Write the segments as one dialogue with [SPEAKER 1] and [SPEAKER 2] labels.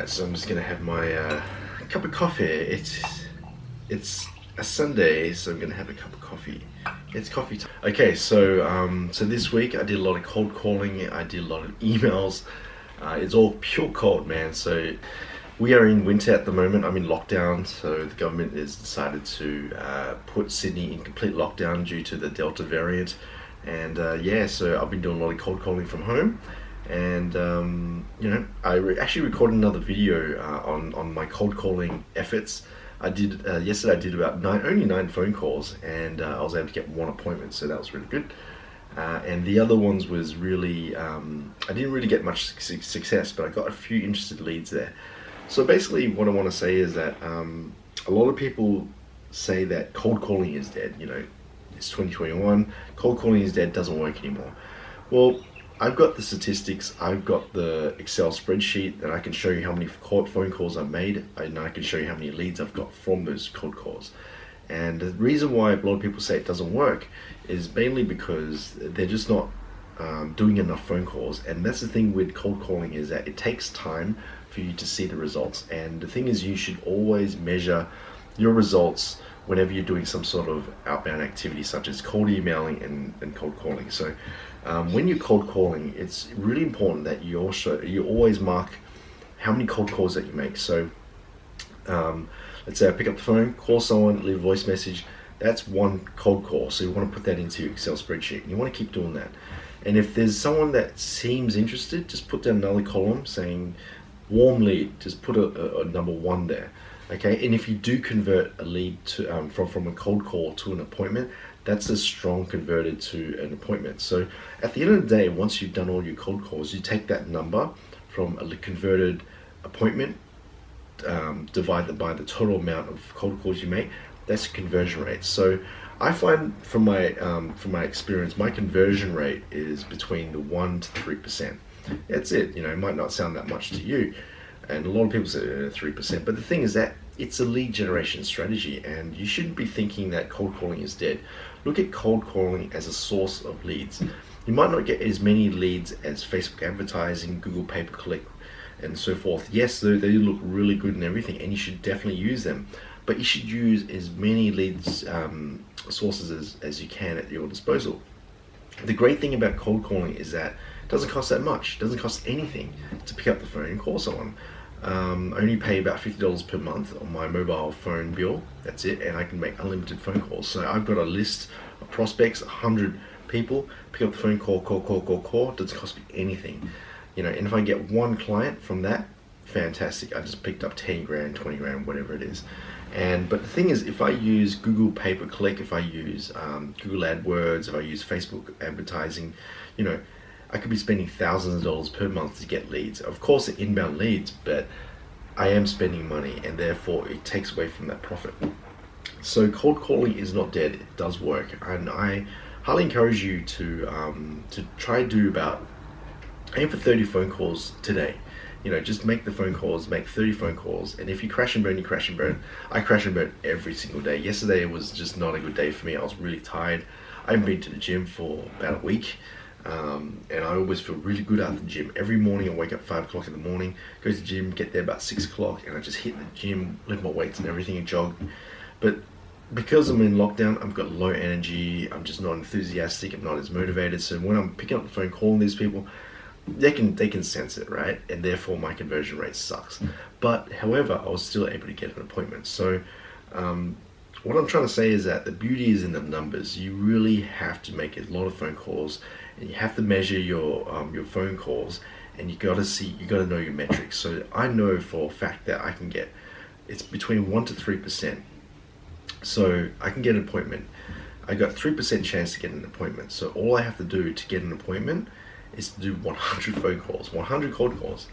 [SPEAKER 1] Alright, so I'm just gonna have my cup of coffee. It's a Sunday, so I'm gonna have a cup of coffee. It's coffee time. Okay, so this week I did a lot of cold calling. I did a lot of emails. It's all pure cold, man. So we are in winter at the moment. I'm in lockdown, so the government has decided to put Sydney in complete lockdown due to the Delta variant. And yeah, so I've been doing a lot of cold calling from home. And you know, I actually recorded another video on my cold calling efforts. I did yesterday. I did about only 9 phone calls, and I was able to get 1 appointment, so that was really good. And the other ones was really I didn't really get much success, but I got a few interested leads there. So basically, what I want to say is that a lot of people say that cold calling is dead. You know, it's 2021. Cold calling is dead. Doesn't work anymore. Well, I've got the statistics, I've got the Excel spreadsheet that I can show you how many phone calls I've made, and I can show you how many leads I've got from those cold calls. And the reason why a lot of people say it doesn't work is mainly because they're just not doing enough phone calls. And that's the thing with cold calling, is that it takes time for you to see the results. And the thing is, you should always measure your results whenever you're doing some sort of outbound activity, such as cold emailing and cold calling. So when you're cold calling, it's really important that you always mark how many cold calls that you make. So let's say I pick up the phone, call someone, leave a voice message. That's 1 cold call. So you want to put that into your Excel spreadsheet, and you want to keep doing that. And if there's someone that seems interested, just put down another column saying warm lead. Just put a number 1 there. Okay, and if you do convert a lead to from a cold call to an appointment, that's a strong converted to an appointment. So at the end of the day, once you've done all your cold calls, you take that number from a converted appointment, divide that by the total amount of cold calls you make. That's conversion rate. So I find from my experience, my conversion rate is between the 1 to 3%. That's it. You know, it might not sound that much to you, and a lot of people say 3%, but the thing is that it's a lead generation strategy, and you shouldn't be thinking that cold calling is dead. Look at cold calling as a source of leads. You might not get as many leads as Facebook advertising, Google pay-per-click, and so forth. Yes, they look really good and everything, and you should definitely use them, but you should use as many leads sources as you can at your disposal. The great thing about cold calling is that it doesn't cost that much. It doesn't cost anything to pick up the phone and call someone. I only pay about $50 per month on my mobile phone bill. That's it, and I can make unlimited phone calls. So I've got a list of prospects, 100 people. Pick up the phone, call. It doesn't cost me anything, you know. And if I get 1 client from that, fantastic. I just picked up 10 grand, 20 grand, whatever it is. But the thing is, if I use Google pay-per-click, if I use Google AdWords, if I use Facebook advertising, you know, I could be spending thousands of dollars per month to get leads. Of course, they're inbound leads, but I am spending money, and therefore it takes away from that profit. So cold calling is not dead. It does work, and I highly encourage you to try to do aim for 30 phone calls today. You know, just make the phone calls, make 30 phone calls, and if you crash and burn, you crash and burn. I crash and burn every single day. Yesterday was just not a good day for me. I was really tired. I haven't been to the gym for about a week. And I always feel really good after the gym. Every morning I wake up 5 o'clock in the morning, go to the gym, get there about 6 o'clock, and I just hit the gym, lift my weights and everything, and jog. But because I'm in lockdown, I've got low energy, I'm just not enthusiastic, I'm not as motivated. So when I'm picking up the phone calling these people, they can sense it, right? And therefore my conversion rate sucks. But however, I was still able to get an appointment. So what I'm trying to say is that the beauty is in the numbers. You really have to make a lot of phone calls, and you have to measure your phone calls, and you got to know your metrics. So I know for a fact that I can get, it's between 1 to 3%. So I can get an appointment. I got 3% chance to get an appointment. So all I have to do to get an appointment is to do 100 phone calls, 100 cold calls.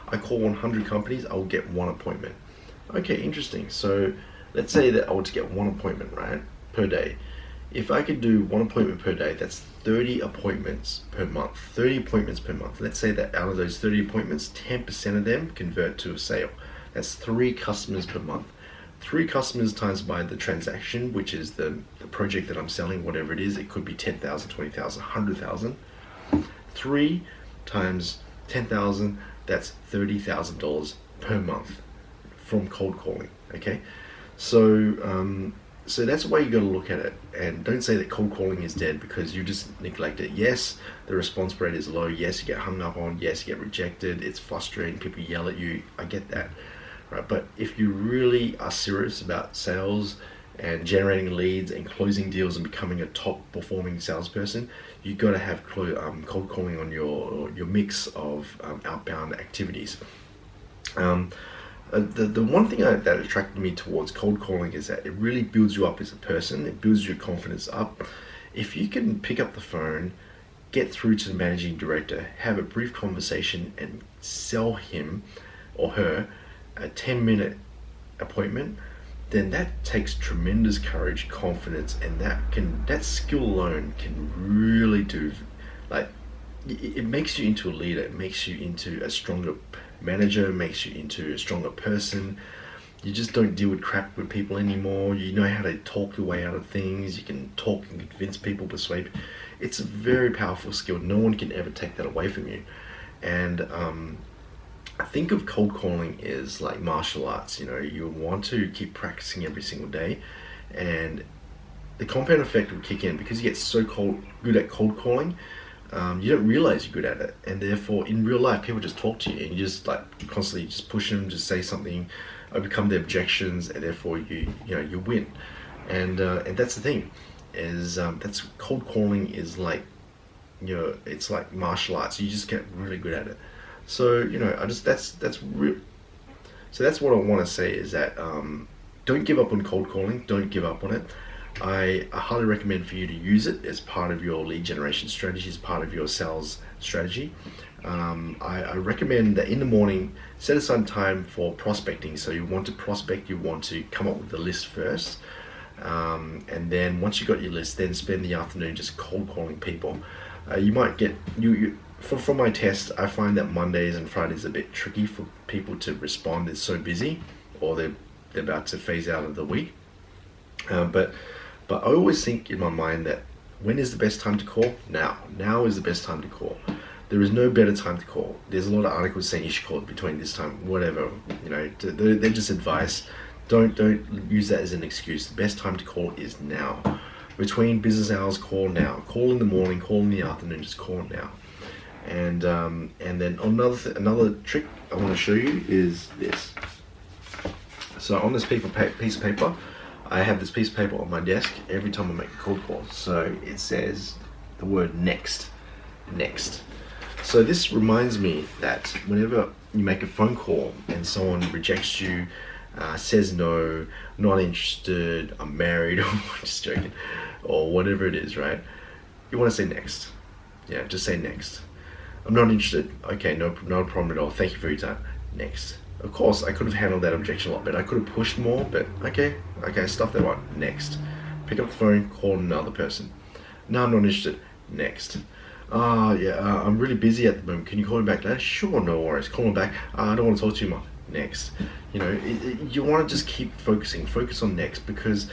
[SPEAKER 1] I call 100 companies, I will get 1 appointment. Okay, interesting. So let's say that I were to get 1 appointment, right, per day. If I could do 1 appointment per day, that's 30 appointments per month. 30 appointments per month. Let's say that out of those 30 appointments, 10% of them convert to a sale. That's 3 customers per month. 3 customers times by the transaction, which is the project that I'm selling, whatever it is. It could be 10,000, 20,000, 100,000. 3 times 10,000, that's $30,000 per month from cold calling. Okay, so so that's the way you got to look at it, and don't say that cold calling is dead because you just neglect it. Yes, the response rate is low. Yes, you get hung up on. Yes, you get rejected. It's frustrating. People yell at you. I get that, right? But if you really are serious about sales and generating leads and closing deals and becoming a top performing salesperson, you got to have cold calling on your mix of outbound activities. The one thing that attracted me towards cold calling is that it really builds you up as a person. It builds your confidence up. If you can pick up the phone, get through to the managing director, have a brief conversation, and sell him or her a 10-minute appointment, then that takes tremendous courage, confidence, and that skill alone can really do, like, it makes you into a leader. It makes you into a stronger manager, makes you into a stronger person. You just don't deal with crap with people anymore. You know how to talk your way out of things. You can talk and convince people, persuade. It's a very powerful skill. No one can ever take that away from you. And I think of cold calling as like martial arts. You know, you want to keep practicing every single day, and the compound effect will kick in because you get so good at cold calling. You don't realize you're good at it, and therefore in real life people just talk to you and you just like constantly just push them, just say something, overcome their objections, and therefore you win. And that's the thing, is that's cold calling is like, it's like martial arts. You just get really good at it. So that's real. So that's what I want to say, is that don't give up on cold calling. Don't give up on it. I highly recommend for you to use it as part of your lead generation strategy, as part of your sales strategy. I recommend that in the morning, set aside time for prospecting. So you want to prospect, you want to come up with the list first. And then once you got your list, then spend the afternoon just cold calling people. You might get, from my test, I find that Mondays and Fridays are a bit tricky for people to respond. They're so busy, or they're about to phase out of the week. But I always think in my mind that when is the best time to call? Now. Now is the best time to call. There is no better time to call. There's a lot of articles saying you should call between this time, whatever. They're just advice. Don't use that as an excuse. The best time to call is now. Between business hours, call now. Call in the morning, call in the afternoon, just call now. And then another trick I want to show you is this. So on this piece of paper, I have this piece of paper on my desk every time I make a cold call. So it says the word next. Next. So this reminds me that whenever you make a phone call and someone rejects you, says no, not interested, I'm married, or just joking, or whatever it is, right? You want to say next. Yeah, just say next. I'm not interested. Okay, no problem at all. Thank you for your time. Next. Of course, I could have handled that objection a lot better. I could have pushed more, but okay, stuff that one. Next. Pick up the phone, call another person. No, I'm not interested. Next. I'm really busy at the moment. Can you call me back later? Sure, no worries. Call me back. I don't want to talk to you much. Next. You want to just keep focusing. Focus on next, because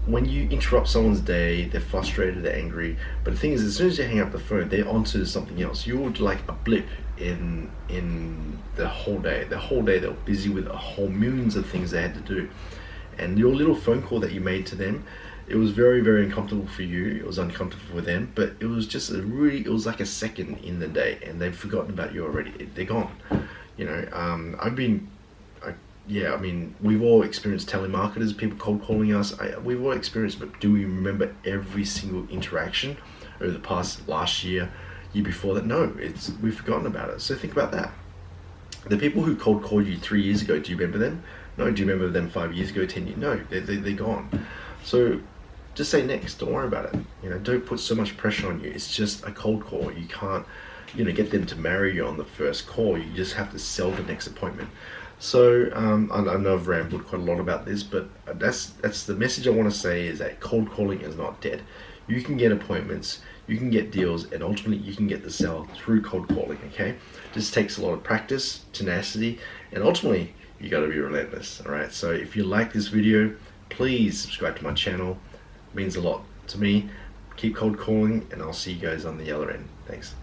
[SPEAKER 1] when you interrupt someone's day, they're frustrated, they're angry. But the thing is, as soon as you hang up the phone, they're onto something else. You're like a blip in the whole day. The whole day they were busy with millions of things they had to do. And your little phone call that you made to them, it was very, very uncomfortable for you. It was uncomfortable for them, but it was just it was like a second in the day, and they've forgotten about you already. They're gone. We've all experienced telemarketers, people cold calling us. We've all experienced, but do we remember every single interaction over the past last year before that? No, we've forgotten about it. So think about that. The people who cold called you 3 years ago, do you remember them? No. Do you remember them 5 years ago, 10 years? No, they're gone. So just say next. Don't worry about it. Don't put so much pressure on you. It's just a cold call. You can't, get them to marry you on the first call. You just have to sell the next appointment. So I know I've rambled quite a lot about this, but that's the message I want to say, is that cold calling is not dead. You can get appointments, you can get deals, and ultimately you can get the sale through cold calling. Okay, this takes a lot of practice, tenacity, and ultimately you got to be relentless. All right. So if you like this video, please subscribe to my channel. It means a lot to me. Keep cold calling, and I'll see you guys on the other end. Thanks.